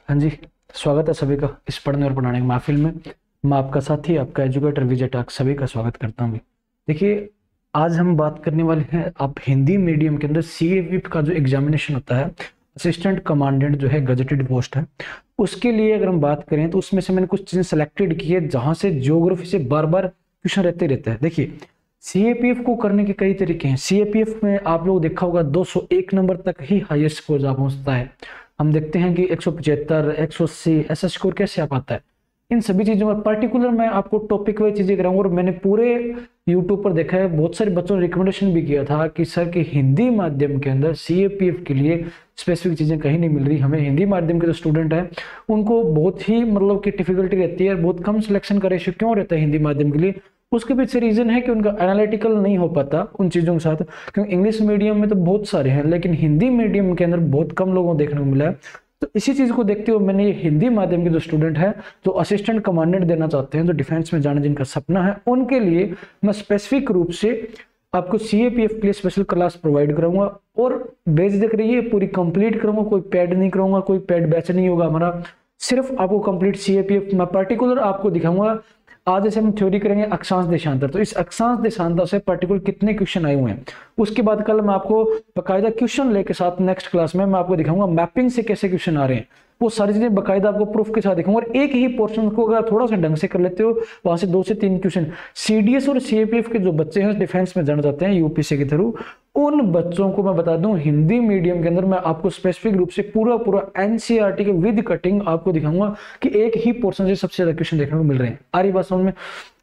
हाँ जी। स्वागत है सभी का इस पढ़ने और पढ़ाने की महफिल में। मैं आपका साथी, आपका एजुकेटर विजय टाक सभी का स्वागत करता हूँ। देखिए, आज हम बात करने वाले हैं, आप हिंदी मीडियम के अंदर सीएवीप का जो एग्जामिनेशन होता है, असिस्टेंट कमांडेंट जो है गजेटेड पोस्ट है, उसके लिए अगर हम बात करें तो उसमें से मैंने कुछ चीजें सेलेक्टेड की है जहां से ज्योग्राफी से बार बार क्वेश्चन रहते हैं। देखिए, सीएपीएफ को करने के कई तरीके हैं। सीएपीएफ में आप लोग देखा होगा 201 नंबर तक ही हाईएस्ट स्कोर जा पहुंचता है। हम देखते हैं कि 175, 180 ऐसा स्कोर कैसे आ पाता है। इन सभी चीजों में पर्टिकुलर मैं आपको टॉपिक वाइज चीजें कराऊंगा। और मैंने पूरे यूट्यूब पर देखा है, बहुत सारे बच्चों ने रिकमेंडेशन भी किया था कि सर के हिंदी माध्यम के अंदर सीएपीएफ के लिए स्पेसिफिक चीजें कहीं नहीं मिल रही हमें। हिंदी माध्यम के जो स्टूडेंट है उनको बहुत ही मतलब कि डिफिकल्टी रहती है, बहुत कम सिलेक्शन का रेशियो क्यों रहता है हिंदी माध्यम के लिए। उसके पीछे रीजन है कि उनका एनालिटिकल नहीं हो पाता उन चीजों के साथ, क्योंकि इंग्लिश मीडियम में तो बहुत सारे हैं लेकिन हिंदी मीडियम के अंदर बहुत कम लोगों को देखने को मिला है। तो इसी चीज को देखते हुए मैंने ये हिंदी माध्यम के जो स्टूडेंट है, जो असिस्टेंट कमांडेंट देना चाहते हैं, जो डिफेंस में जाने जिनका सपना है, उनके लिए मैं स्पेसिफिक रूप से आपको सीएपीएफ के लिए स्पेशल क्लास प्रोवाइड कराऊंगा। और बेझिझक रहिए, पूरी कंप्लीट करूंगा, कोई पेड नहीं करूंगा, कोई पेड बैच नहीं होगा हमारा। सिर्फ आपको कंप्लीट सीएपीएफ मैं पर्टिकुलर आपको दिखाऊंगा। आज जैसे हम थ्योरी करेंगे अक्षांश देशांतर, तो इस अक्षांश देशांतर से पर्टिकुलर कितने क्वेश्चन आए हुए हैं, उसके बाद कल मैं आपको बकायदा क्वेश्चन लेके साथ नेक्स्ट क्लास में मैं आपको दिखाऊंगा मैपिंग से कैसे क्वेश्चन आ रहे हैं। वो सारी चीजें बकायदा आपको प्रूफ के साथ दिखाऊंगा। और एक ही पोर्शन को अगर थोड़ा सा ढंग से कर लेते हो, वहां से 2 से 3 क्वेश्चन सीडीएस और सीएपीएफ के जो बच्चे हैं डिफेंस में जाना चाहते हैं यूपीएससी के थ्रू, उन बच्चों को मैं बता दूं हिंदी मीडियम के अंदर मैं आपको स्पेसिफिक रूप से पूरा पूरा एनसीईआरटी के विद कटिंग आपको दिखाऊंगा कि एक ही पोर्शन से सबसे ज्यादा क्वेश्चन देखने को मिल रहे हैं। आ रही बात समझ में?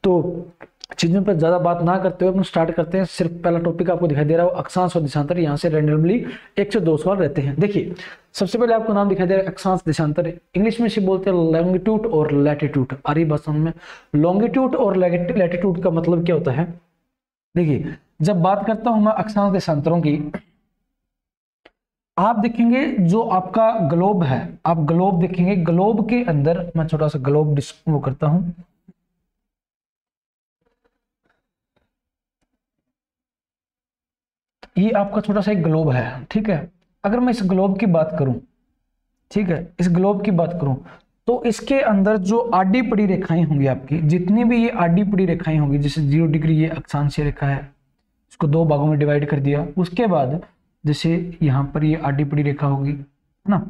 तो चीजों पर ज्यादा बात ना करते हुए अपन स्टार्ट करते हैं। सिर्फ पहला टॉपिक आपको दिखाई दे रहा हो अक्षांश और देशांतर, यहाँ से रैंडमली 1 से 2 सवाल रहते हैं। देखिए, सबसे पहले आपको नाम दिखाई दे रहा है अक्षांश देशांतर। इंग्लिश में से बोलते हैं लॉन्गिट्यूड और लैटिट्यूड। आ रही बात समझ में? लॉन्गिट्यूड और लैटिट्यूड का मतलब क्या होता है? देखिए, जब बात करता हूं मैं अक्षांश देशांतरों की, आप देखेंगे जो आपका ग्लोब है, आप ग्लोब देखेंगे, ग्लोब के अंदर मैं छोटा सा ग्लोब वो करता हूं। ये आपका छोटा सा एक ग्लोब है, ठीक है। अगर मैं इस ग्लोब की बात करूं, ठीक है, इस ग्लोब की बात करूं, तो इसके अंदर जो आडी पड़ी रेखाएं होंगी आपकी, जितनी भी ये आडी पड़ी रेखाएं होंगी, जैसे 0 डिग्री ये अक्षांशीय रेखा है, इसको 2 भागों में डिवाइड कर दिया। उसके बाद जैसे यहाँ पर ये आडी पड़ी रेखा होगी, है ना,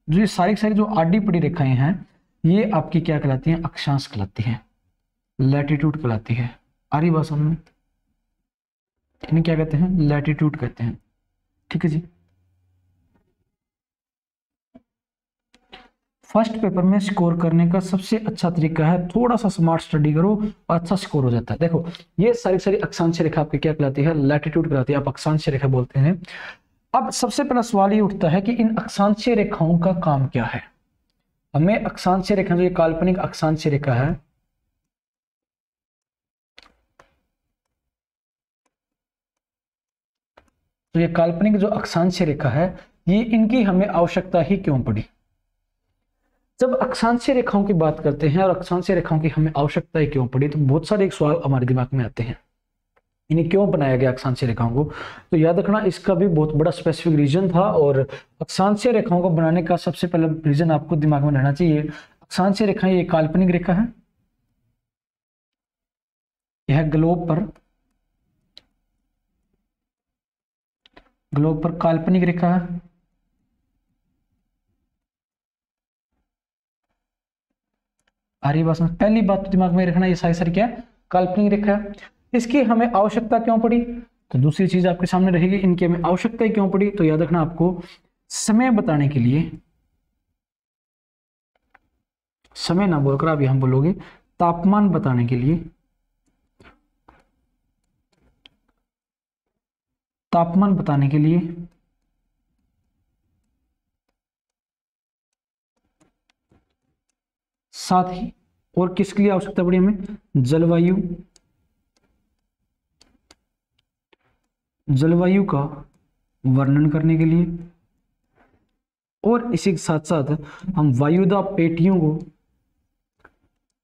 जो ये सारी सारी जो आडी पड़ी रेखाएं हैं, ये आपकी क्या कहलाती हैं? अक्षांश कहलाती हैं, लैटिट्यूड कहलाती है। आ रही बात समझ में? इन्हें क्या कहते हैं? लैटिट्यूड कहते हैं, ठीक है जी। फर्स्ट पेपर में स्कोर करने का सबसे अच्छा तरीका है थोड़ा सा स्मार्ट स्टडी करो और अच्छा स्कोर हो जाता है। देखो, ये सारी सारी अक्षांशीय रेखा आपकी क्या कहलाती है? लैटिट्यूड कहलाती है, आप अक्षांशीय रेखा बोलते हैं। अब सबसे पहला सवाल ये उठता है कि इन अक्षांशीय रेखाओं का काम क्या है। हमें अक्षांशीय रेखा, जो ये काल्पनिक अक्षांशीय रेखा है, तो ये काल्पनिक जो अक्षांशीय रेखा है, ये इनकी हमें आवश्यकता ही क्यों पड़ी? जब अक्षांशीय रेखाओं की बात करते हैं और अक्षांशीय रेखाओं की हमें आवश्यकता ही क्यों पड़ी, तो बहुत सारे एक सवाल हमारे दिमाग में आते हैं। इन्हें क्यों बनाया गया अक्षांशीय रेखाओं को? तो याद रखना, इसका भी बहुत बड़ा स्पेसिफिक रीजन था। और अक्षांशीय रेखाओं को बनाने का सबसे पहला रीजन आपको दिमाग में रहना चाहिए, अक्षांशीय रेखाएं ये काल्पनिक रेखा है, यह ग्लोब पर काल्पनिक रेखा है। आरी बात में पहली बात तो दिमाग में रखना, ये सारी सारी क्या है? काल्पनिक रेखा है। इसकी हमें आवश्यकता क्यों पड़ी? तो दूसरी चीज आपके सामने रहेगी, इनकी हमें आवश्यकता क्यों पड़ी? तो याद रखना आपको, समय बताने के लिए, समय ना बोलकर अभी हम बोलोगे तापमान बताने के लिए, तापमान बताने के लिए, साथ ही और किसके लिए आवश्यकता पड़ी हमें? जलवायु, जलवायु का वर्णन करने के लिए। और इसी के साथ साथ हम वायुदाब पेटियों को,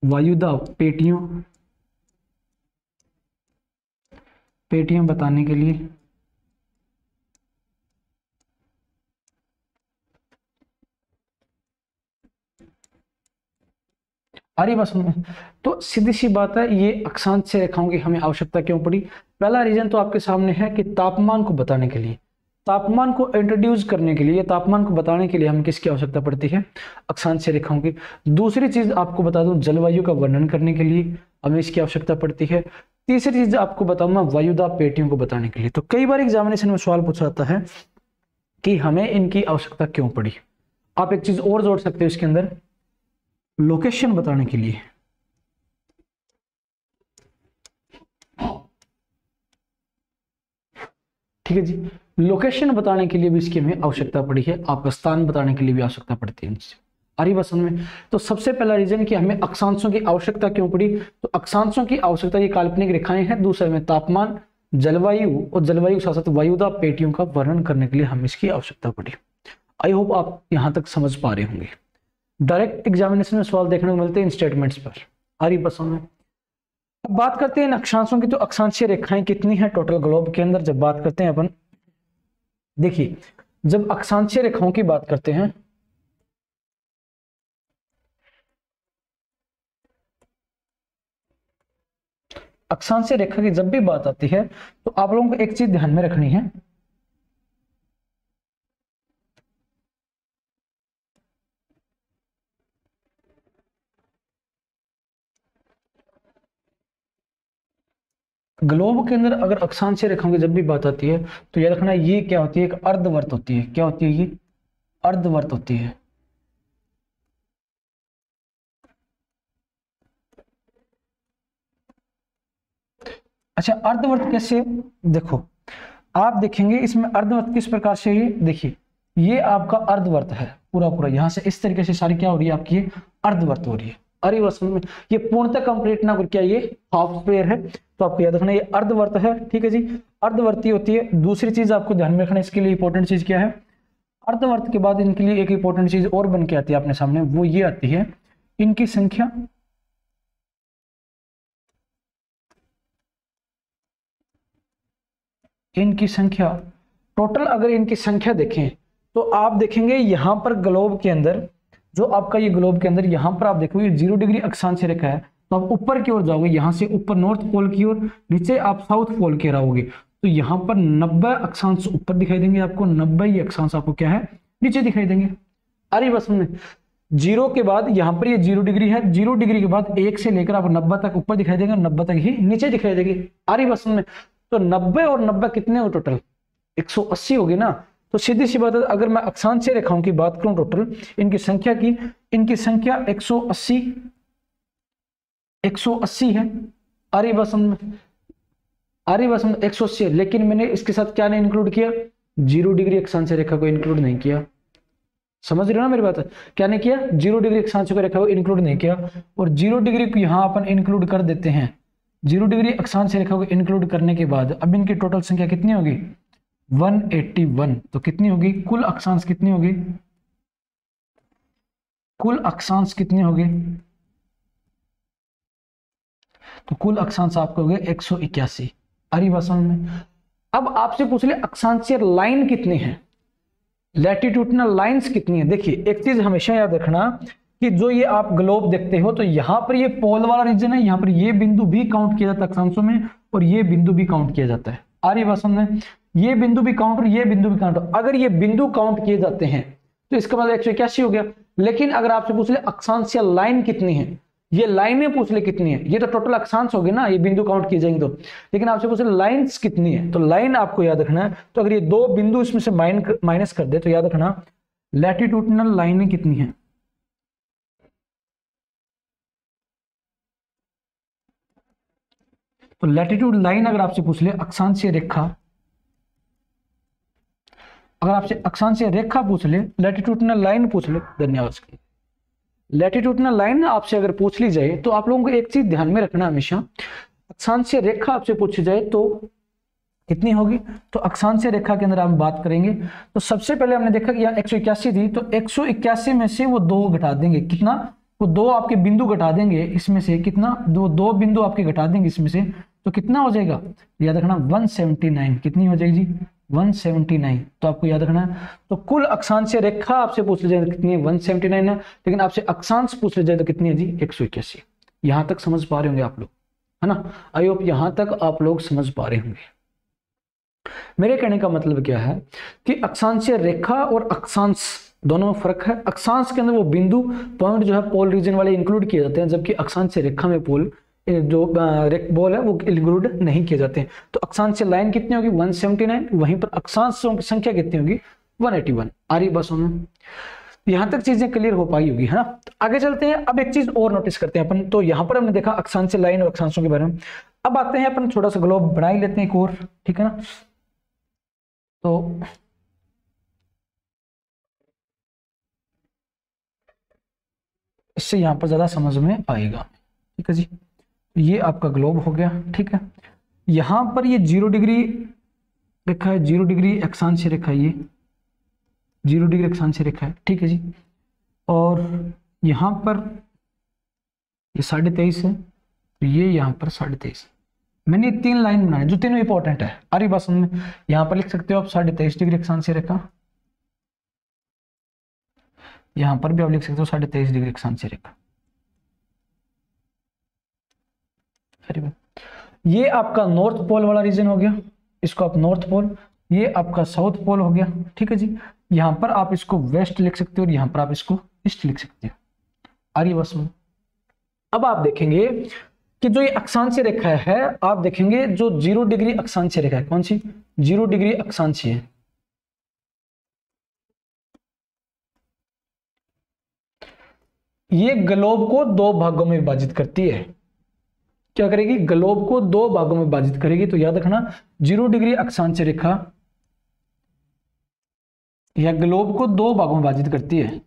वायुदाब पेटियों, पेटियां बताने के लिए, आ रही बात समझ में? तो सीधी सी बात है, ये अक्षांश रेखाओं की हमें आवश्यकता क्यों पड़ी? पहला रीजन तो आपके सामने है कि तापमान को बताने के लिए, तापमान को इंट्रोड्यूस करने के लिए, तापमान को बताने के लिए हमें किसकी आवश्यकता पड़ती है? अक्षांश रेखाओं की। दूसरी चीज आपको बता दूं, जलवायु का वर्णन करने के लिए हमें इसकी आवश्यकता पड़ती है। तीसरी चीज आपको बताऊंगा वायुदाब पेटियों को बताने के लिए। तो कई बार एग्जामिनेशन में सवाल पूछा जाता है कि हमें इनकी आवश्यकता क्यों पड़ी। आप एक चीज और जोड़ सकते हो इसके अंदर, लोकेशन बताने के लिए। ठीक है जी, लोकेशन बताने के लिए भी इसकी हमें आवश्यकता पड़ी है, आपका स्थान बताने के लिए भी आवश्यकता पड़ती है इनसे। आ रही बात समझ में? तो सबसे पहला रीजन कि हमें अक्षांशों की आवश्यकता क्यों पड़ी, तो अक्षांशों की आवश्यकता ये काल्पनिक रेखाएं हैं। दूसरे में तापमान, जलवायु और जलवायु के साथ वायुदाब पेटियों का वर्णन करने के लिए हमें इसकी आवश्यकता पड़ी। आई होप आप यहां तक समझ पा रहे होंगे। डायरेक्ट एग्जामिनेशन में सवाल देखने को मिलते हैं इन स्टेटमेंट्स पर। आ रही बात समझ में? अब बात करते हैं इन अक्षांशों की। तो अक्षांशीय रेखाएं कितनी है टोटल ग्लोब के अंदर? जब बात करते हैं अपन, देखिए जब अक्षांशीय रेखाओं की बात करते हैं, अक्षांशीय रेखा की जब भी बात आती है तो आप लोगों को एक चीज ध्यान में रखनी है, ग्लोब के अंदर अगर अक्षांशीय रेखाओं की जब भी बात आती है तो याद रखना ये क्या होती है? एक अर्धवर्त होती है। क्या होती है ये? अर्धवर्त होती है। अच्छा, अर्धवर्त कैसे? देखो आप देखेंगे इसमें अर्धवर्त किस प्रकार से है। देखिए ये आपका अर्धवर्त है पूरा पूरा, यहां से इस तरीके से सारी क्या हो रही है आपकी? अर्धवर्त हो रही है। अरे वर्षन में ये पूर्णतः कंप्लीट ना करके ये हाफ स्क्वायर है, तो आपको याद रखना ये अर्धवर्त है। ठीक है जी, अर्धवर्ती होती है। दूसरी चीज आपको ध्यान में रखना, इसके लिए इंपॉर्टेंट चीज क्या है? अर्धवर्त के बाद इनके लिए एक इंपॉर्टेंट चीज और बन के आती है अपने सामने, वो ये आती है इनकी संख्या। इनकी संख्या टोटल, अगर इनकी संख्या देखें तो आप देखेंगे यहां पर ग्लोब के अंदर, जो आपका ये ग्लोब के अंदर यहां पर आप देखोगे 0 डिग्री अक्षांश रेखा है, तो आप ऊपर की ओर जाओगे, यहां से ऊपर नॉर्थ पोल की ओर, नीचे आप साउथ पोल की ओर आओगे, तो यहां पर 90 अक्षांश ऊपर दिखाई देंगे आपको, 90 अक्षांश आपको क्या है? नीचे दिखाई देंगे। अरे बस में 0 के बाद यहां पर ये 0 डिग्री है, 0 डिग्री के बाद 1 से लेकर आपको 90 तक ऊपर दिखाई देंगे, 90 तक ही नीचे दिखाई देंगे। अरे बस में तो 90 और 90 कितने हो टोटल? 180 हो गए ना। तो सीधी सी बात है, अगर मैं अक्षांशीय रेखाओं की बात करूं टोटल इनकी संख्या की, इनकी संख्या 180 है। आरी बसम में 180 है, लेकिन मैंने इसके साथ क्या नहीं इंक्लूड किया? 0 डिग्री अक्षांशीय रेखा को इंक्लूड नहीं किया। समझ रहे हो ना मेरी बात? क्या नहीं किया? 0 डिग्री अक्षांशीय रेखा को इंक्लूड नहीं किया। और 0 डिग्री को यहां अपन इंक्लूड कर देते हैं। 0 डिग्री अक्षांशीय रेखा को इंक्लूड करने के बाद अब इनकी टोटल संख्या कितनी होगी? 181। तो कितनी होगी कुल अक्षांश? कितनी होगी कुल अक्षांश? कितनी होगी? तो कुल अक्षांश आपको हो गए 181। अरे भाषण में अब आपसे पूछ ले अक्षांशीय लाइन कितनी है, लैटिट्यूडनल लाइंस कितनी है। देखिए एक चीज हमेशा याद रखना कि जो ये आप ग्लोब देखते हो तो यहां पर ये पोल वाला रीजन है, यहां पर ये बिंदु भी काउंट किया जाता है अक्षांशों में, और ये बिंदु भी काउंट किया जाता है। आर्य भाषण में ये बिंदु भी काउंट और ये बिंदु भी काउंट। अगर ये बिंदु काउंट किए जाते हैं तो इसका मतलब 181 हो गया। लेकिन अगर आपसे पूछ ले अक्षांशीय लाइन कितनी है, ये लाइनें पूछ ले कितनी है, ये तो टोटल अक्षांश हो गए ना, ये बिंदु काउंट किए जाएंगे तो। लेकिन आपसे पूछ ले लाइन्स कितनी है, तो लाइन आपको याद रखना है। तो अगर ये दो बिंदु इसमें से माइनस कर दे तो याद रखना लैटिट्यूडनल लाइनें कितनी है। तो लैटिट्यूड लाइन अगर आपसे पूछ ले अक्षांशीय रेखा, अगर आपसे अक्षांशीय रेखा पूछ ले, लैटिट्यूडनल लाइन पूछ ले, धन्यवाद। लैटिट्यूडनल लाइन आपसे अगर पूछ ली जाए तो आप लोगों को एक चीज ध्यान में रखना हमेशा, अक्षांशीय रेखा आपसे पूछी जाए तो कितनी होगी। तो अक्षांशीय रेखा के अंदर हम बात करेंगे तो सबसे पहले हमने देखा कि यहाँ 181 थी, तो 181 में से वो 2 घटा देंगे, कितना? वो 2 आपके बिंदु घटा देंगे इसमें से, कितना? दो बिंदु आपके घटा देंगे इसमें से, तो कितना हो जाएगा याद रखना 179। कितनी हो जाएगी जी? 179, तो आपको याद रखना है। तो कुल अक्षांश रेखा आपसे पूछ ली जाए तो कितनी है, 179 है, लेकिन आपसे अक्षांश पूछ ली जाए तो कितनी है जी, 181। यहां तक समझ पा रहे होंगे आप लोग, है ना। आई होप यहां तक आप लोग समझ पा रहे होंगे। मेरे कहने का मतलब क्या है कि अक्षांशीय रेखा और अक्षांश दोनों में फर्क है। अक्षांश के अंदर वो बिंदु पॉइंट जो है पोल रीजन वाले इंक्लूड किए जाते हैं, जबकि अक्षांशीय रेखा में पोल जो बॉल है वो इंक्लूड नहीं किए जाते हैं। तो अक्षांशीय लाइन कितनी होगी, 179, वहीं पर अक्षांशों की संख्या कितनी होगी, 181। आ रही बस में, यहां तक चीजें क्लियर हो पाई होगी, है ना। तो आगे चलते हैं, अब एक चीज और नोटिस करते हैं अपन। तो यहां पर हमने देखा अक्षांशीय लाइन और अक्षांशों के बारे में। अब आते हैं अपन छोटा सा ग्लोब बना ही लेते हैं एक और, ठीक है ना। तो इससे यहां पर ज्यादा समझ में आएगा, ठीक है जी। ये आपका ग्लोब हो गया, ठीक है। यहां पर ये 0 डिग्री रेखा है, 0 डिग्री अक्षांश रेखा है, ये 0 डिग्री अक्षांश रेखा है, ठीक है जी। और यहां पर ये 23.5 है, तो ये यहां पर 23.5। मैंने 3 लाइन बनाई जो तीनों इंपॉर्टेंट है। अरे बस में यहां पर लिख सकते हो आप 23.5 डिग्री अक्षांश रेखा, यहां पर भी आप लिख सकते हो 23.5 डिग्री अक्षांश रेखा। अरे ये आपका नॉर्थ पोल वाला रीजन हो गया, इसको आप नॉर्थ पोल, ये आपका साउथ पोल हो गया, ठीक है जी। यहां पर आप इसको वेस्ट लिख सकते हो और यहां पर आप इसको ईस्ट लिख सकते हो। आर्य बस में अब आप देखेंगे कि जो ये अक्षांश रेखा है, आप देखेंगे जो 0 डिग्री अक्षांश रेखा है, कौन सी, 0 डिग्री अक्षांश है, ये ग्लोब को 2 भागों में विभाजित करती है। क्या करेगी, ग्लोब को 2 भागों में विभाजित करेगी। तो याद रखना 0 डिग्री अक्षांश रेखा या ग्लोब को 2 भागों में विभाजित करती है।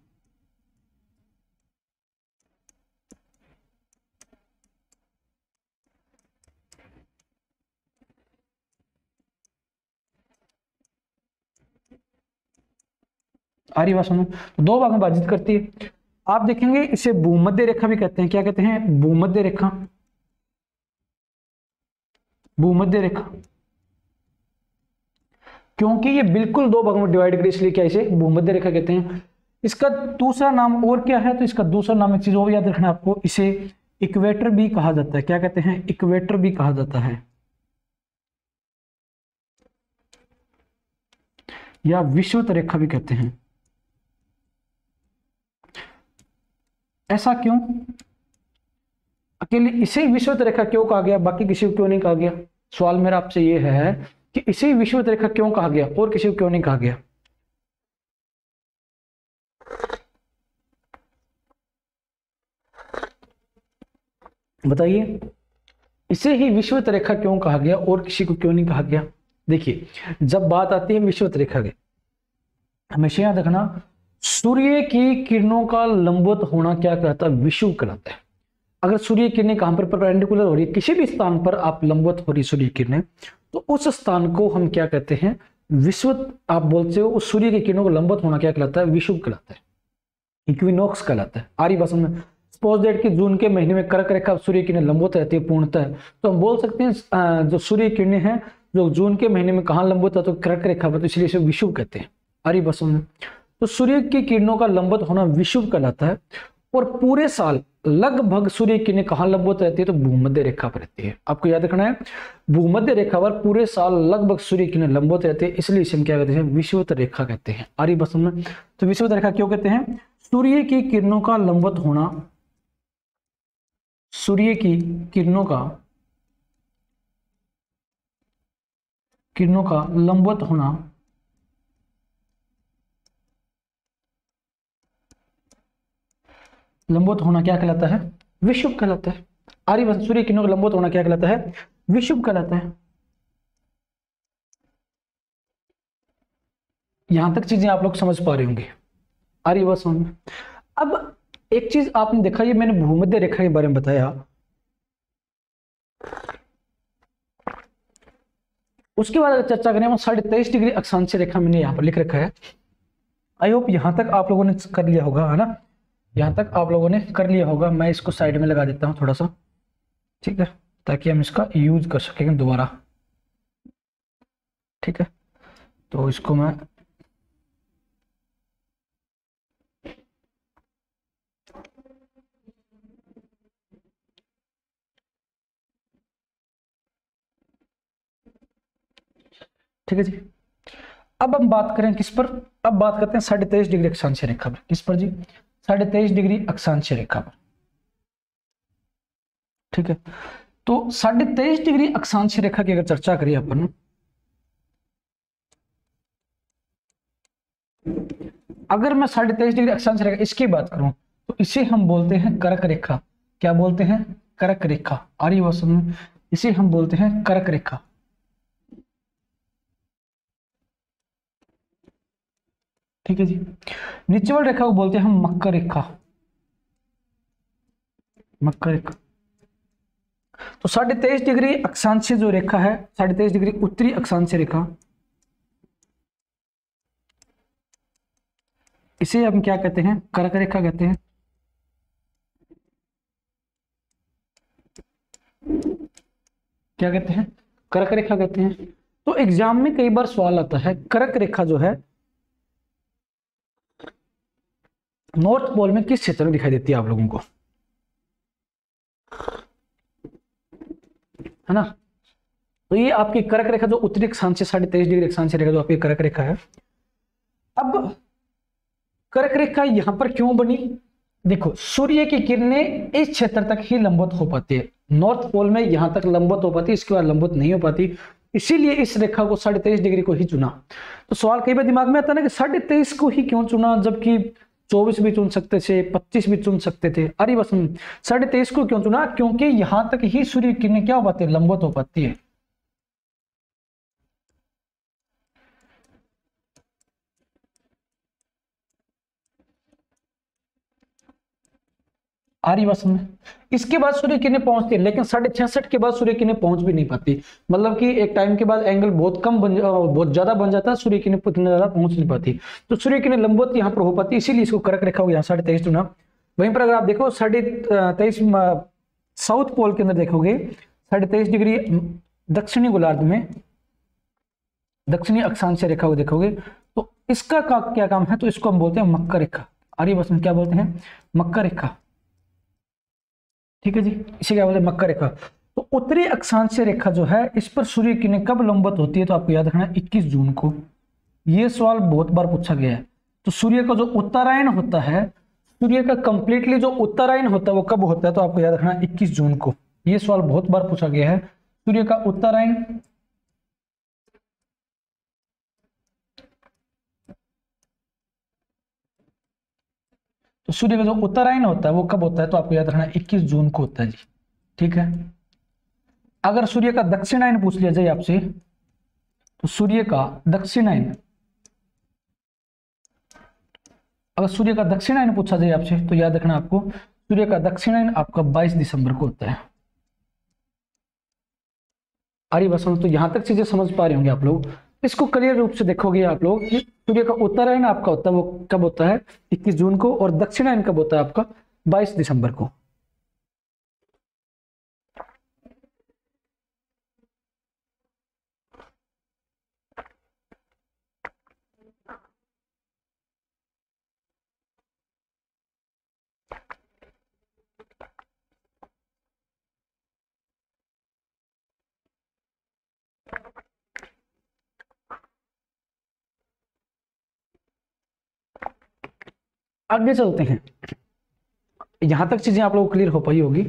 आरी बात सुनो, 2 भागों में विभाजित करती है। आप देखेंगे इसे भूमध्य रेखा भी कहते हैं। क्या कहते हैं, भूमध्य रेखा, भूमध्य रेखा, क्योंकि ये बिल्कुल 2 भागों में डिवाइड करे, इसलिए क्या इसे भूमध्य रेखा कहते हैं। इसका दूसरा नाम और क्या है, तो इसका दूसरा नाम एक चीज और याद रखना आपको, इसे इक्वेटर भी कहा जाता है। क्या कहते हैं, इक्वेटर भी कहा जाता है, या विषुवत रेखा भी कहते हैं। ऐसा क्यों, अकेले इसे विषुवत रेखा क्यों कहा गया, बाकी किसी को क्यों नहीं कहा गया। सवाल मेरा आपसे ये है कि इसे विषुवत रेखा क्यों कहा गया और किसी को क्यों नहीं कहा गया। बताइए, इसे ही विषुवत रेखा क्यों कहा गया और किसी को क्यों नहीं कहा गया। देखिए, जब बात आती है विषुवत रेखा की, हमेशा याद रखना सूर्य की किरणों का लंबवत होना क्या कहलाता है, विषुव कहलाता है। अगर सूर्य किरणें कहां पर परपेंडिकुलर हो रही है, किसी भी स्थान पर आप लंबवत हो रही सूर्य किरणें, तो उस स्थान को हम क्या कहते हैं, विषुवत आप बोलते हो। उस सूर्य की किरणों को लंबवत होना क्या कहलाता है, विषुव कहलाता है, इक्विनॉक्स कहलाता है। आर्य भाषा में सपोज दैट कि जून के महीने में कर्क रेखा सूर्य किरणें लंबवत रहती है पूर्णतः, तो हम बोल सकते हैं जो सूर्य किरणें हैं जो जून के महीने में कहां लंबवत है, तो कर्क रेखा पर, तो इसलिए इसे विषुव कहते हैं। आर्य भाषा में तो सूर्य की किरणों का लंबवत होना विषुव कहलाता है। और पूरे साल लगभग सूर्य की किरणें कहां लंबवत रहती है, तो भूमध्य रेखा पर रहती है। आपको याद रखना है भूमध्य रेखा पर पूरे साल लगभग सूर्य की किरणें लंबवत रहती है, इसलिए इसे हम क्या कहते हैं, विषुवत रेखा कहते हैं। आर्य भाषा में तो विषुवत रेखा क्यों कहते हैं, सूर्य की किरणों का लंबवत होना, सूर्य की किरणों का लंबवत होना क्या कहलाता है, विषुव कहलाता है। आर्य भाषा सूर्य किरणों का लंबवत होना क्या कहलाता है, विषुव कहलाता है। यहां तक चीजें आप लोग समझ पा रहे होंगे। आर्य भाषा में अब एक चीज आपने देखा, ये मैंने भूमध्य रेखा के बारे में बताया, उसके बाद चर्चा करें 23.5 डिग्री अक्षांश रेखा मैंने यहाँ पर लिख रखा है। आई होप यहां तक आप लोगों ने कर लिया होगा, है ना, यहां तक आप लोगों ने कर लिया होगा। मैं इसको साइड में लगा देता हूं थोड़ा सा, ठीक है, ताकि हम इसका यूज कर सकें दोबारा, ठीक है। तो इसको मैं ठीक है जी। अब हम बात करें किस पर, अब बात करते हैं 23.5 डिग्री अक्षांश रेखा पर। किस पर जी? 23.5 डिग्री अक्षांश रेखा पर। ठीक है, तो 23.5 डिग्री अक्षांश रेखा की अगर चर्चा करिए अपन, अगर मैं 23.5 डिग्री अक्षांश रेखा इसकी बात करूं तो इसे हम बोलते हैं कर्क रेखा। क्या बोलते हैं? कर्क रेखा। आर्य भाषा में इसे हम बोलते हैं कर्क रेखा। ठीक है जी। नीचे वाली रेखा को बोलते हैं हम मकर रेखा। मकर रेखा। तो 23.5 डिग्री अक्षांश जो रेखा है, 23.5 डिग्री उत्तरी अक्षांश रेखा, इसे हम क्या कहते हैं? कर्क रेखा कहते हैं। क्या कहते हैं? कर्क रेखा कहते हैं। तो एग्जाम में कई बार सवाल आता है, कर्क रेखा जो है नॉर्थ पोल में किस क्षेत्र में दिखाई देती है आप लोगों को, है ना? तो ये आपकी कर्क रेखा जो उत्तरी अक्षांश से 23.5 डिग्री अक्षांश रेखा जो आपकी कर्क रेखा है। अब कर्क रेखा यहां पर क्यों बनी? देखो, सूर्य की किरणें इस क्षेत्र तक ही लंबवत हो पाती है, नॉर्थ पोल में यहां तक लंबवत हो पाती है, इसके बाद लंबवत नहीं हो पाती, इसीलिए इस रेखा को 23.5 डिग्री को ही चुना। तो सवाल कई बार दिमाग में आता है ना कि 23.5 को ही क्यों चुना, जबकि 24 भी चुन सकते थे, 25 भी चुन सकते थे। अरे बस 23.5 को क्यों चुना? क्योंकि यहां तक ही सूर्य की किरणें क्या हो पाती है? लंबवत हो पाती है। आर्यवासन में इसके बाद सूर्य किरणें पहुंचती है, लेकिन 66.5 के बाद सूर्य किरणें पहुंच भी नहीं पाती, मतलब कि एक टाइम के बाद एंगल बहुत कम बहुत ज्यादा बन जाता है, सूर्य किरणें इतना ज्यादा पहुंच नहीं पाती, तो सूर्य किरणें लंबवत यहाँ पर हो पाती है, इसीलिए इसको कर्क रेखा को यहाँ 23.5 चुना। वहीं पर अगर आप देखो 23.5 साउथ पोल के अंदर देखोगे 23.5 डिग्री दक्षिणी गोलार्ध में दक्षिणी अक्षांश रेखा को देखोगे तो इसका क्या काम है? तो इसको हम बोलते हैं मकर रेखा। आर्यवासन क्या बोलते हैं? मकर रेखा। ठीक है जी, इसे क्या बोलते हैं? मकर रेखा। तो उत्तरी अक्षांश रेखा जो है, इस पर सूर्य की किरणें कब लंबवत होती है? तो आपको याद रखना 21 जून को। यह सवाल बहुत बार पूछा गया है। तो सूर्य का जो उत्तरायण होता है, सूर्य का कंप्लीटली जो उत्तरायण होता है वो कब होता है? तो आपको याद रखना 21 जून को। यह सवाल बहुत बार पूछा गया है, सूर्य का उत्तरायण तो सूर्य का जो उत्तरायण होता है वो कब होता है? तो आपको याद रखना 21 जून को होता है जी। ठीक है। अगर सूर्य का दक्षिणायन पूछ लिया जाए आपसे, तो सूर्य का दक्षिणायन, अगर सूर्य का दक्षिणायन पूछा जाए आपसे तो याद रखना आपको सूर्य का दक्षिणायन आपका 22 दिसंबर को होता है। आर्य भाषा में तो यहां तक चीजें समझ पा रहे होंगे आप लोग। इसको क्लियर रूप से देखोगे आप लोग कि सूर्य का उत्तरायण आपका होता है वो कब होता है? 21 जून को, और दक्षिणायन कब होता है आपका? 22 दिसंबर को। आगे चलते हैं, यहां तक चीजें आप लोगों को क्लियर हो पाई होगी।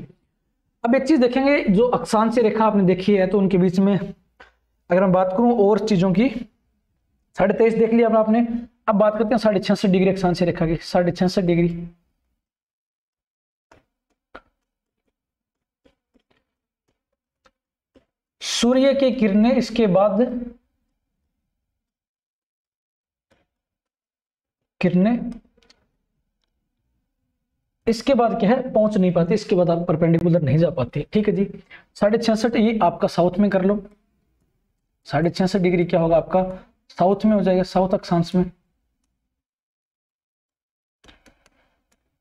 अब एक चीज देखेंगे, जो अक्षांश रेखा आपने देखी है तो उनके बीच में अगर मैं बात करूं और चीजों की, 23.5 देख लिया आपने। अब बात करते हैं 66.5 डिग्री अक्षांश रेखा की। 66.5 डिग्री सूर्य की किरणें इसके बाद इसके बाद क्या है? पहुंच नहीं पाती, इसके बाद आप परपेंडिकुलर नहीं जा पाती। ठीक है जी। 66.5 ये आपका साउथ में कर लो। 66.5 डिग्री क्या होगा आपका? साउथ में हो जाएगा, साउथ अक्षांश में।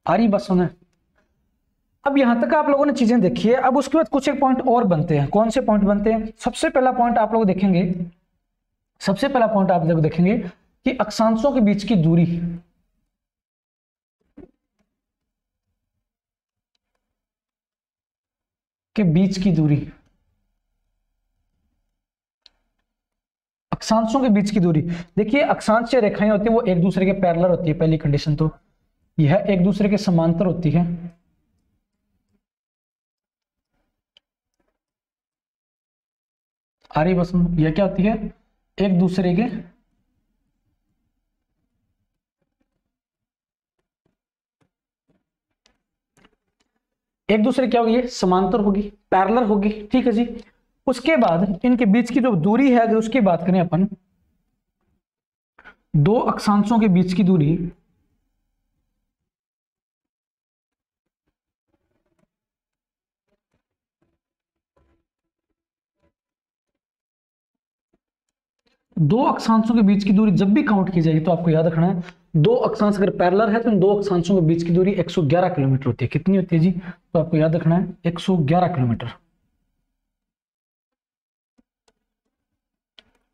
आरी बात सुना है? अब यहां तक आप लोगों ने चीजें देखी है। अब उसके बाद कुछ एक पॉइंट और बनते हैं। कौन से पॉइंट बनते हैं? सबसे पहला पॉइंट आप लोग देखेंगे, सबसे पहला पॉइंट आप लोग देखेंगे कि अक्षांशों के बीच की दूरी, के बीच की दूरी, अक्षांशों के बीच की दूरी। देखिए अक्षांश या रेखाएं होती है वो एक दूसरे के पैरेलल होती है, पहली कंडीशन तो यह एक दूसरे के समांतर होती है। आ रही बस, यह क्या होती है, एक दूसरे के क्या होगी, समांतर होगी, पैरेलल होगी, ठीक है जी। उसके बाद इनके बीच की जो दूरी है, अगर उसकी बात करें अपन, दो अक्षांशों के बीच की दूरी दो अक्षांशों के बीच की दूरी जब भी काउंट की जाएगी तो आपको याद रखना है, दो अक्षांश अगर पैरेलल है तो इन दो अक्षांशों के बीच की दूरी 111 किलोमीटर होती है। कितनी होती है जी, तो आपको याद रखना है 111 किलोमीटर।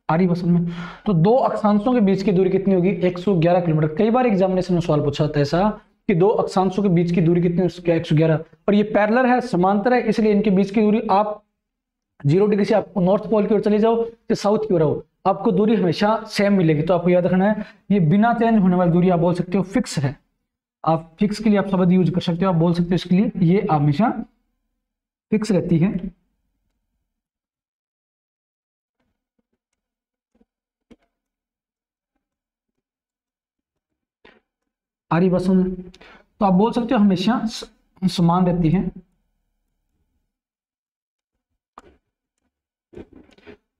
आ रही बसन में, तो दो अक्षांशों के बीच की दूरी कितनी होगी, 111 किलोमीटर। कई बार एग्जामिनेशन में सवाल पूछा था ऐसा कि दो अक्षांशों के बीच की दूरी कितनी है, 111, और ये पैरेलल है, समांतर है, इसलिए इनके बीच की दूरी, आप 0 डिग्री से आप नॉर्थ पोल की ओर चले जाओ या साउथ की ओर आओ, आपको दूरी हमेशा सेम मिलेगी। तो आपको याद रखना है ये बिना चेंज होने वाली दूरी, आप बोल सकते हो फिक्स है। आप फिक्स के लिए आप शब्द यूज कर सकते हो, आप बोल सकते हो इसके लिए ये हमेशा फिक्स रहती है। आ रही बस में, तो आप बोल सकते हो हमेशा समान रहती है।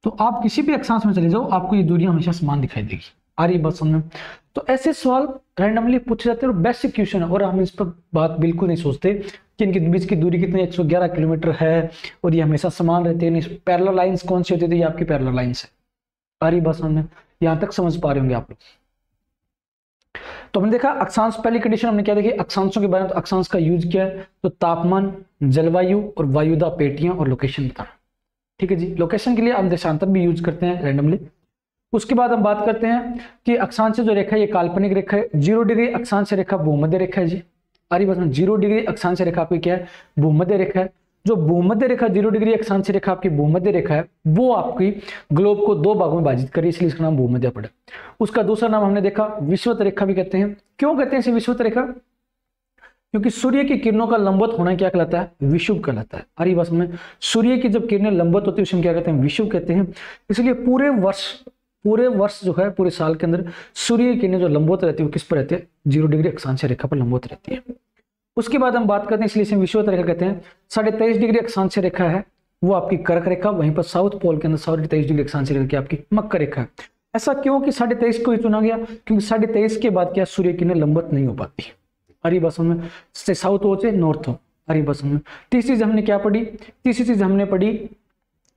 तो आप किसी भी अक्षांश में चले जाओ आपको ये दूरियां हमेशा समान दिखाई देगी। आ रही बात समझ में, तो ऐसे सवाल रैंडमली पूछे जाते हैं और बेसिक क्वेश्चन है, और हम इस पर बात बिल्कुल नहीं सोचते कि इनके बीच की दूरी कितनी, 111 किलोमीटर है और ये हमेशा समान रहते हैं। पैरेलल लाइंस कौन सी होती थी, ये आपकी पैरेलल लाइंस है। आ रही बात समझ में, यहां तक समझ पा रहे होंगे आप लोग। तो हमने देखा अक्षांश, पहली कंडीशन हमने क्या देखी अक्षांशों के बारे में, तो अक्षांश का यूज क्या है, तो तापमान, जलवायु और वायुदा पेटियां और लोकेशन बताना, ठीक है जी। लोकेशन के लिए हम देशांतर भी यूज करते हैं रैंडमली। उसके बाद हम बात करते हैं कि अक्षांश जो रेखा है ये काल्पनिक रेखा है, 0 डिग्री अक्षांश रेखा भूमध्य रेखा है जी। अरे बस 0 डिग्री अक्षांश रेखा आपकी क्या है, भूमध्य रेखा है। जो भूमध्य रेखा 0 डिग्री अक्षांश रेखा आपकी भूमध्य रेखा है वो आपकी ग्लोब को दो भागों में विभाजित करी, इसलिए इसका नाम भूमध्य पड़ा। उसका दूसरा नाम हमने देखा विषुवत रेखा भी कहते हैं। क्यों कहते हैं इसे विषुवत रेखा, क्योंकि सूर्य की किरणों का लंबवत होना क्या कहलाता है, विषुव कहलाता है। अरे बस में सूर्य की जब किरणें लंबवत होती है उसे क्या कहते हैं, विषुव कहते हैं। इसलिए पूरे वर्ष जो है, पूरे साल के अंदर सूर्य की किरणें जो लंबवत रहती है वो किस पर रहती है, 0 डिग्री अक्षांश रेखा पर लंबवत रहती है। उसके बाद हम बात करते हैं, इसलिए इसे विषुवत रेखा कहते हैं। 23.5 डिग्री अक्षांश रेखा है वो आपकी कर्क रेखा, वहीं पर साउथ पोल के अंदर 23.5 डिग्री अक्षांश रेखा की आपकी मकर रेखा है। ऐसा क्यों कि 23.5 को ही चुना गया, क्योंकि 23.5 के बाद क्या सूर्य की किरणें लंबवत नहीं हो पाती। अरे बस में साउथ हो चाहे नॉर्थ हो। अरे बस में तीसरी चीज हमने क्या पढ़ी, तीसरी चीज हमने पढ़ी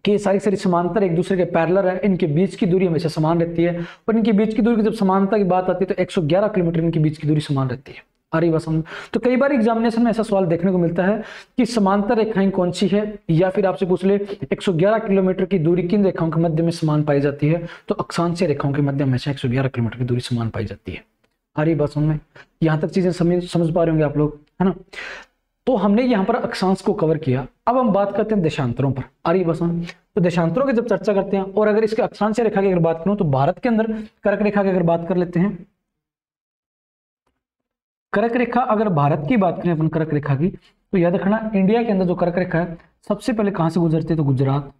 कि सारी समांतर एक दूसरे के पैरेलल है, इनके बीच की दूरी हमेशा समान रहती है। और इनके बीच की दूरी की जब समानता की बात आती है तो 111 किलोमीटर इनके बीच की दूरी समान रहती है। अरे बस तो कई बार एग्जामिनेशन में ऐसा सवाल देखने को मिलता है कि समांतर रेखाएं कौन सी है, या फिर आपसे पूछ ले 111 किलोमीटर की दूरी किन रेखाओं के मध्य में समान पाई जाती है, तो अक्षांशीय रेखाओं के मध्य हमेशा 111 किलोमीटर की दूरी समान पाई जाती है। आ रही बात समझ में, यहां तक चीजें समझ पा रहे होंगे आप लोग, है ना। तो हमने यहां पर अक्षांश को कवर किया। अब हम बात करते हैं देशांतरों पर। आ रही बात समझ, तो देशांतरों की जब चर्चा करते हैं, और अगर इसके अक्षांश रेखा की अगर बात करूं तो भारत के अंदर कर्क रेखा की अगर बात कर लेते हैं, कर्क रेखा अगर भारत की बात करें अपन कर्क रेखा की, तो याद रखना इंडिया के अंदर जो कर्क रेखा है सबसे पहले कहां से गुजरती है, तो गुजरात।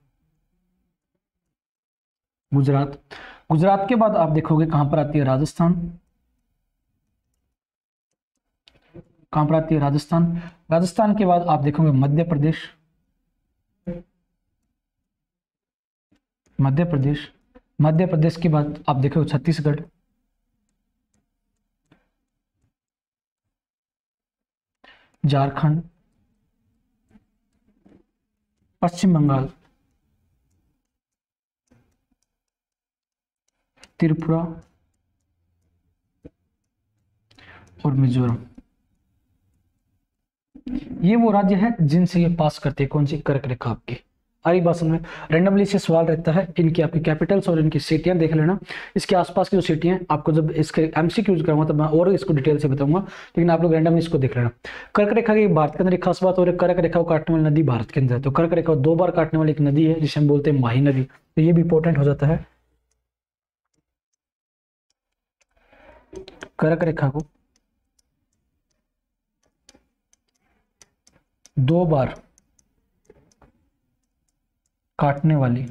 गुजरात के बाद आप देखोगे कहां पर आती है, राजस्थान। कहां पर आती है, राजस्थान। राजस्थान के बाद आप देखोगे मध्य प्रदेश। मध्य प्रदेश के बाद आप देखोगे छत्तीसगढ़। झारखंड, पश्चिम बंगाल, त्रिपुरा और मिजोरम। ये वो राज्य है जिनसे ये पास करते हैं कौन सी, कर्क रेखा आपकी। आ रही बात समझ में। रैंडमली से सवाल रहता है, इनकी आपकी कैपिटल्स और इनकी सिटियां देख लेना। इसके आसपास की जो सिटियां हैं आपको जब इसके एमसीक्यू यूज करूंगा तब मैं और इसको डिटेल से बताऊंगा, लेकिन आप लोग रैंडमली इसको देख लेना। कर्क रेखा की भारत के अंदर एक खास बात हो रही है, कर्क रेखा को काटने वाली नदी भारत के अंदर है, तो कर्क रेखा को 2 बार काटने वाली एक नदी है जिसे हम बोलते हैं माही नदी, तो ये भी इंपॉर्टेंट हो जाता है। कर्क रेखा को 2 बार काटने वाली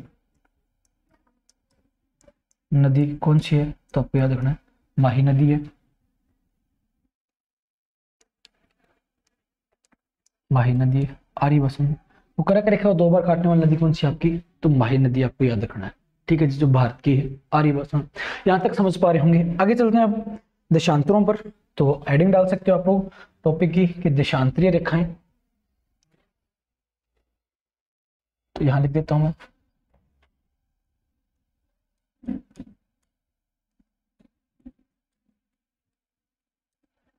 नदी कौन सी है, तो आपको याद रखना है माही नदी है, माही नदी है। आरी वसन वो कर्क रेखा को 2 बार काटने वाली नदी कौन सी है आपकी, तो माही नदी आपको याद रखना है, ठीक है जी, जो भारत की है आरी वसन। यहां तक समझ पा रहे होंगे। आगे चलते हैं अब देशांतरों पर, तो हेडिंग डाल सकते हो आप लोग टॉपिक की कि देशांतरीय रेखाएं, तो यहां लिख देता हूं मैं।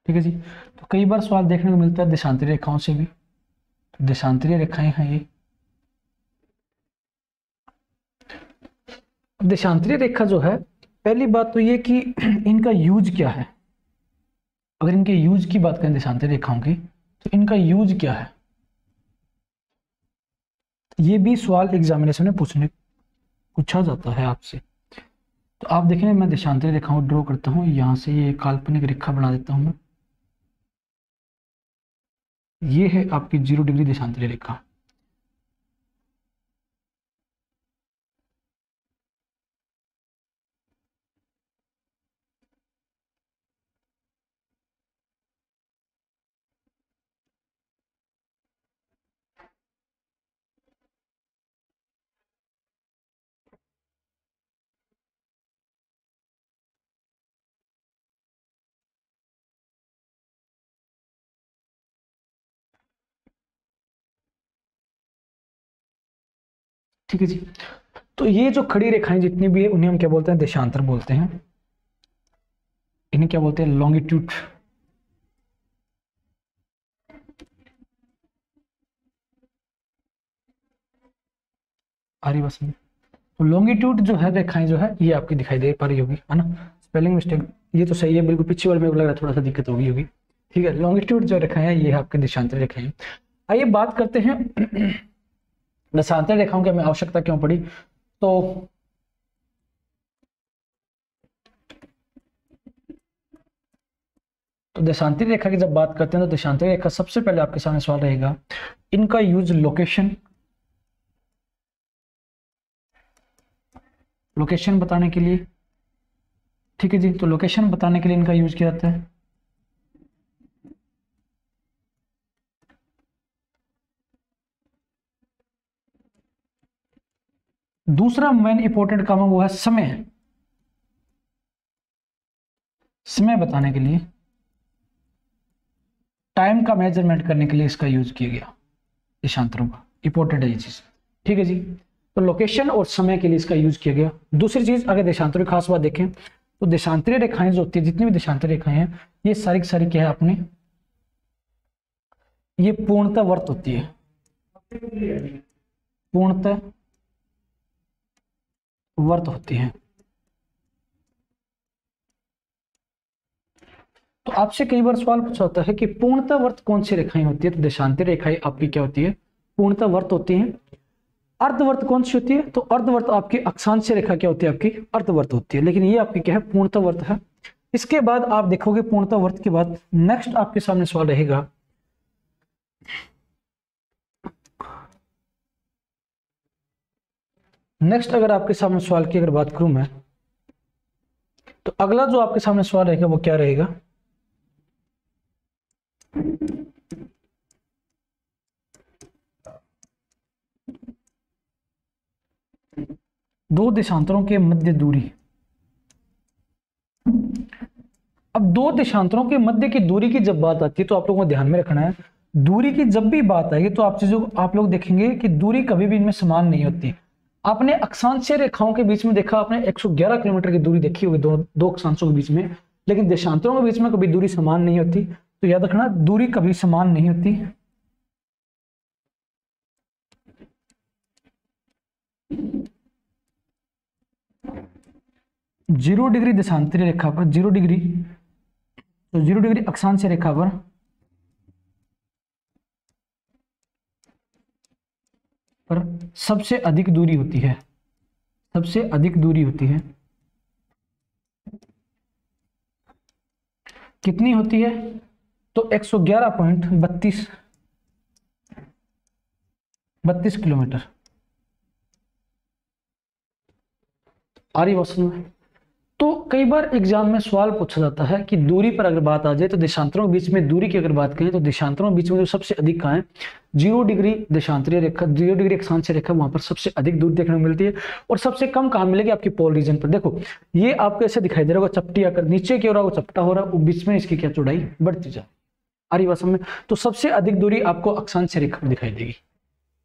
ठीक है जी, तो कई बार सवाल देखने को मिलता है देशांतरीय रेखाओं से भी, तो देशांतरीय रेखाएं हैं ये। देशांतरीय रेखा जो है, पहली बात तो ये कि इनका यूज क्या है। अगर इनके यूज की बात करें देशांतरीय रेखाओं की, तो इनका यूज क्या है, ये भी सवाल एग्जामिनेशन में पूछा जाता है आपसे। तो आप देखें मैं देशांतरीय रेखाओं ड्रॉ करता हूं, यहां से ये काल्पनिक रेखा बना देता हूं मैं। ये है आपकी 0 डिग्री देशांतरीय रेखा। ठीक है जी, तो ये जो खड़ी रेखाएं जितनी भी है उन्हें हम क्या बोलते हैं, देशांतर बोलते हैं। इन्हें क्या बोलते हैं, लॉन्गिट्यूड। आरी बस में तो लॉन्गिट्यूड जो है रेखाएं जो है ये आपकी दिखाई दे पा रही होगी, है ना। स्पेलिंग मिस्टेक, ये तो सही है बिल्कुल, पीछे वाले में लग रहा है थोड़ा सा दिक्कत होगी। ठीक है, लॉन्गिट्यूड जो रेखाएं हैं ये आपके देशांतर रेखाएं हैं। आइए बात करते हैं देशांतर रेखाओं की हमें आवश्यकता क्यों पड़ी। तो देशांतरी रेखा की जब बात करते हैं तो देशांतरी रेखा सबसे पहले आपके सामने सवाल रहेगा, इनका यूज लोकेशन बताने के लिए। ठीक है जी, तो लोकेशन बताने के लिए इनका यूज किया जाता है। दूसरा मेन इंपॉर्टेंट काम है वो है समय बताने के लिए, टाइम का मेजरमेंट करने के लिए इसका यूज किया गया देशांतरों का। इंपॉर्टेंट है ये चीज। ठीक है जी, तो लोकेशन और समय के लिए इसका यूज किया गया। दूसरी चीज अगर देशांतरों की खास बात देखें तो देशांतरीय रेखाएं जो होती है, जितनी भी देशांतरीय रेखाएं हैं ये सारी की सारी क्या है अपने, ये पूर्णतः वर्त होती है, पूर्णतः वर्त होती है। तो आपसे कई बार सवाल पूछा होता है कि पूर्णतः वर्त कौन सी रेखाएं होती है, तो देशांतरीय रेखाएं आपकी क्या होती है, पूर्णतः वर्त होती हैं। अर्धवर्त कौन सी होती है, तो अर्धवर्त आपकी अक्षांश रेखा क्या होती है, आपकी अर्धवर्त होती है, लेकिन ये आपकी क्या है, पूर्णतः वर्त है। इसके बाद आप देखोगे पूर्णतः वर्त के बाद नेक्स्ट आपके सामने सवाल रहेगा, नेक्स्ट अगर आपके सामने सवाल की अगर बात करूं मैं, तो अगला जो आपके सामने सवाल रहेगा वो क्या रहेगा, दो देशांतरों के मध्य दूरी। अब दो देशांतरों के मध्य की दूरी की जब बात आती है तो आप लोगों को ध्यान में रखना है, दूरी की जब भी बात आएगी तो आप लोग देखेंगे कि दूरी कभी भी इनमें समान नहीं होती। आपने अक्षांशीय रेखाओं के बीच में देखा, आपने 111 किलोमीटर की दूरी देखी होगी दो अक्षांशों के बीच में, लेकिन देशांतरों के बीच में कभी दूरी समान नहीं होती। तो याद रखना, दूरी कभी समान नहीं होती। 0 डिग्री देशांतरीय रेखा पर 0 डिग्री, तो 0 डिग्री अक्षांश रेखा पर सबसे अधिक दूरी होती है, सबसे अधिक दूरी होती है, कितनी होती है? तो 111.32 किलोमीटर। आ रही बात समझ में? तो कई बार एग्जाम में सवाल पूछा जाता है कि दूरी पर अगर बात आ जाए तो देशांतरों के बीच में दूरी की अगर बात करें तो देशांतरों के बीच में जो सबसे अधिक कहाँ है? 0 डिग्री देशांतरीय रेखा, 0 डिग्री अक्षांश रेखा, वहां पर सबसे अधिक दूरी देखने को मिलती है। और सबसे कम कहाँ मिलेगी? आपकी पोल रीजन पर। देखो ये आपको ऐसे दिखाई दे रहा होगा चपटी आकर, नीचे की ओर वो चपटा हो रहा है, बीच में इसकी क्या चौड़ाई बढ़ती जाए। आ रही बात समझ में? तो सबसे अधिक दूरी आपको अक्षांश रेखा पर दिखाई देगी।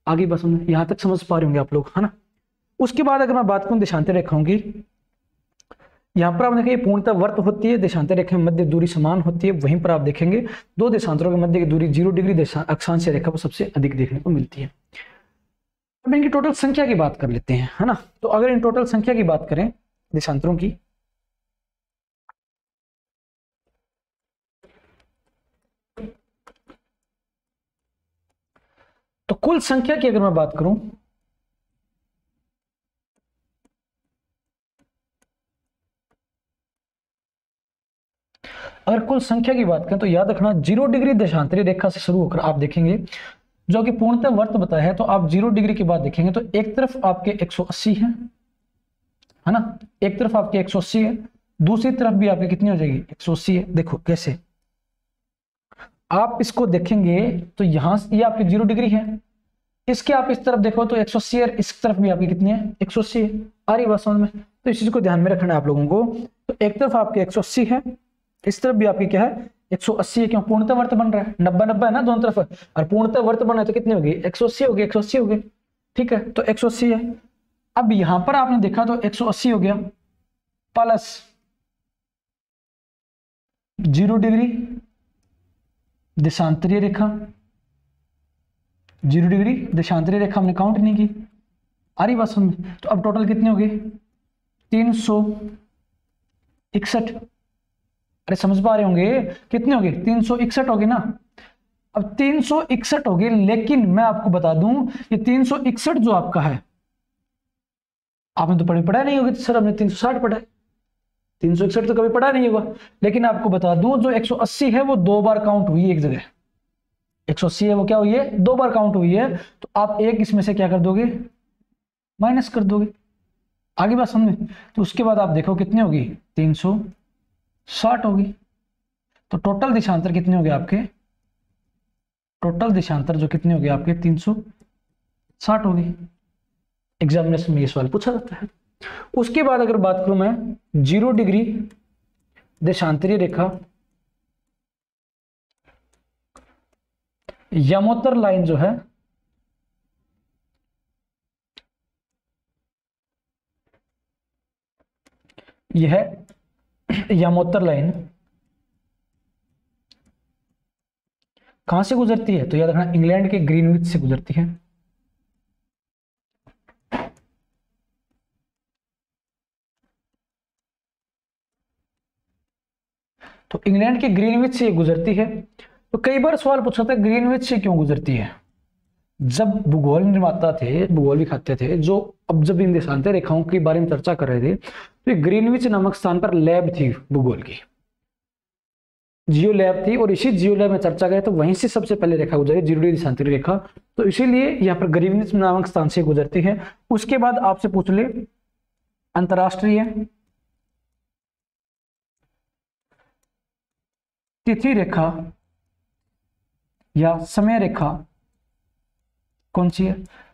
आगे बात समझ, यहां तक समझ पा रहे होंगे आप लोग, है ना? उसके बाद अगर मैं बात करूं देशांतरीय रेखाओं की, यहां पर आप देखेंगे पूर्णतः वर्त होती है, देशांतर रेखा में मध्य दूरी समान होती है। वहीं पर आप देखेंगे दो देशांतरों के मध्य की दूरी 0 डिग्री अक्षांश रेखा पर सबसे अधिक देखने को मिलती है। अब इनकी टोटल संख्या की बात कर लेते हैं, है ना? तो अगर इन टोटल संख्या की बात करें देशांतरों की, तो कुल संख्या की अगर मैं बात करूं, अगर कुल संख्या की बात करें तो याद रखना 0 डिग्री देशांतरीय रेखा से शुरू होकर आप देखेंगे जो कि पूर्णतः वर्त बताया है, तो आप 0 डिग्री की बात देखेंगे तो एक तरफ आपके 180 है ना? एक तरफ आपके 180 है, दूसरी तरफ भी आपकी कितनी हो जाएगी? 180 है। देखो कैसे आप इसको देखेंगे तो यहां ये आपकी 0 डिग्री है, इसके आप इस तरफ देखो तो 180 है, इस तरफ भी आपकी कितनी है? 180 है। आ रही बात समझ में? तो इस चीज को ध्यान में रखना है आप लोगों को। तो एक तरफ आपके 180 है, इस तरफ भी आपकी क्या है? 180 है। क्यों? पूर्णतः वर्त बन रहा है, 90-90 है ना दोनों तरफ, और पूर्णतः वर्त बना है तो कितनी होगी? 180 होगी, 180 हो गई। ठीक है, तो 180 है। अब यहां पर आपने देखा तो 180 हो गया प्लस 0 डिग्री देशांतरीय रेखा, 0 डिग्री देशांतरीय रेखा हमने काउंट नहीं की। आ रही बात समझ? तो अब टोटल कितने हो गए? 361। अरे समझ पा रहे होंगे कितने हो गए? 361 हो गए ना। अब 361 हो गए, लेकिन मैं आपको बता दूं ये 361 जो आपका है, आपने तो पढ़ा नहीं होगा सर, हमने 360 पढ़ा है, 361 तो कभी पढ़ा नहीं होगा। लेकिन आपको बता दूं जो 180 है वो 2 बार काउंट हुई है एक जगह। 180 है वो क्या हुई है? 2 बार काउंट हुई है। तो आप एक इसमें से क्या कर दोगे? माइनस कर दोगे। आगे बात समझ में? तो उसके बाद आप देखो कितनी होगी? 360 होगी। तो टोटल देशांतर कितने हो गए आपके? टोटल देशांतर जो कितने हो गए आपके? 360 हो गई। एग्जामिनेशन में ये सवाल पूछा जाता है। उसके बाद अगर बात करूं मैं 0 डिग्री देशांतरीय रेखा, यमोत्तर लाइन जो है, यह यमोत्तर लाइन कहां से गुजरती है? तो याद रखना इंग्लैंड के ग्रीनविच से गुजरती है। तो इंग्लैंड के ग्रीनविच से गुजरती है। तो कई बार सवाल पूछा था ग्रीनविच से क्यों गुजरती है? जब भूगोल निर्माता थे, भूगोल भी खाते थे, जो अब जब इन देशांतर रेखाओं के बारे में चर्चा कर रहे थे तो ये ग्रीनविच नामक स्थान पर लैब थी भूगोल की, जियो लैब थी, और इसी जियो लैब में चर्चा करें तो वहीं से सबसे पहले रेखा गुजरी 0 डिग्री देशांतरीय रेखा। तो इसीलिए यहाँ पर ग्रीनविच नामक स्थान से गुजरती है। उसके बाद आपसे पूछ ले अंतरराष्ट्रीय तिथि रेखा या समय रेखा कौन सी है?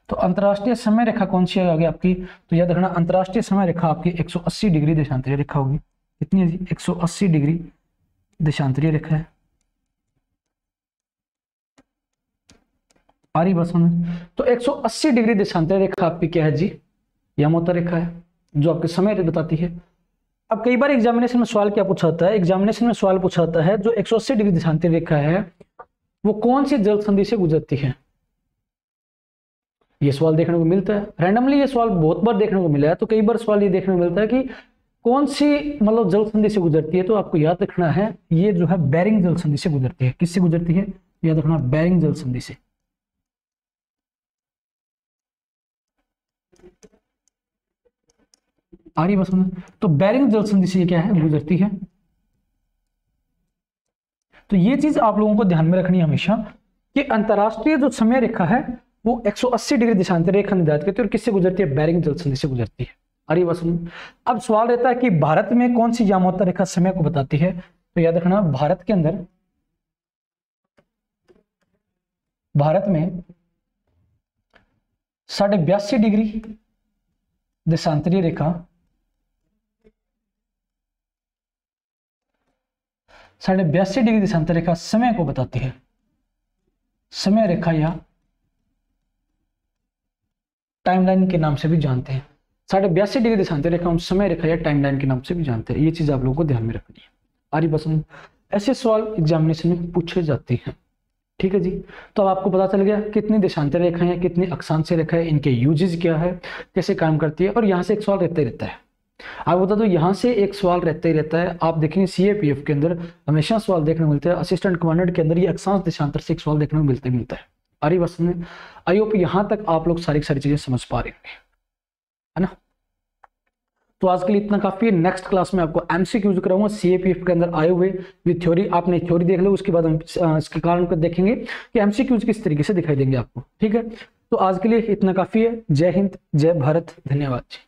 तो अंतरराष्ट्रीय समय रेखा कौन सी है आपकी? तो याद रखना अंतरराष्ट्रीय समय रेखा आपकी 180 डिग्री देशांतरीय रेखा होगी। कितनी है जी? 180 डिग्री देशांतरीय रेखा है। आ रही बात समझ? तो 180 डिग्री देशांतरीय रेखा आपकी क्या है जी? यमोत्तर रेखा है, जो आपके समय बताती है। अब कई बार एग्जामिनेशन में सवाल क्या पूछा जाता है? एग्जामिनेशन में सवाल पूछा जाता है जो 180 डिग्री देशांतरीय रेखा है वो कौन सी जल संधि से गुजरती है? ये सवाल देखने को मिलता है रैंडमली, ये सवाल बहुत बार देखने को मिला है। तो कई बार सवाल ये देखने को मिलता है कि कौन सी मतलब जल संधि से गुजरती है, तो आपको याद रखना है ये जो है बेरिंग जल संधि से गुजरती है। किससे गुजरती है, याद रखना, बेरिंग जल संधि से। आ रही बस में, तो बेरिंग जल संधि से ये क्या है, गुजरती है। तो ये चीज आप लोगों को ध्यान में रखनी है हमेशा कि अंतरराष्ट्रीय जो समय रेखा है वो 180 डिग्री दिशांतर रेखा निर्धारित करती है और किससे गुजरती है, बेरिंग जल संधि से गुजरती है। अरे बस अब सवाल रहता है कि भारत में कौन सी यामोत्तर रेखा समय को बताती है, तो याद रखना भारत के अंदर, भारत में 82.5 डिग्री देशांतरीय रेखा, 82.5 डिग्री देशांतर रेखा समय को बताती है। समय रेखा या टाइमलाइन के नाम से भी जानते हैं। 82.5 डिग्री देशांतर रेखा हम समय रेखा या टाइमलाइन के नाम से भी जानते हैं। ये चीज आप लोगों को ध्यान में रखनी है। आरी पसंद ऐसे सवाल एग्जामिनेशन में पूछे जाते हैं। ठीक है जी, तो अब आपको पता चल गया कितनी देशांतर रेखाएं हैं, कितनी अक्षांश रेखा है, इनके यूजेज क्या है, कैसे काम करती है। और यहाँ से एक सवाल रहता ही रहता है, आप बता दो, यहाँ से एक सवाल रहता ही रहता है। आप देखेंगे सीएपीएफ के अंदर हमेशा सवाल देखने को मिलता है, असिस्टेंट कमांडेंट के अंदर ये अक्षांश देशांतर से एक सवाल देखने को मिलता है। अरे बस में आई होप यहाँ तक आप लोग सारी चीजें समझ पा रहे होंगे, है ना। तो आज के लिए इतना काफी है। नेक्स्ट क्लास में आपको एमसीक्यूज कराऊंगा सीएपीएफ के अंदर आए हुए विद थ्योरी। आपने थ्योरी देख लो, उसके बाद हम इसके कारण को देखेंगे कि एमसीक्यूज किस तरीके से दिखाई देंगे आपको। ठीक है, तो आज के लिए इतना काफी है। जय हिंद, जय भारत, धन्यवाद जी।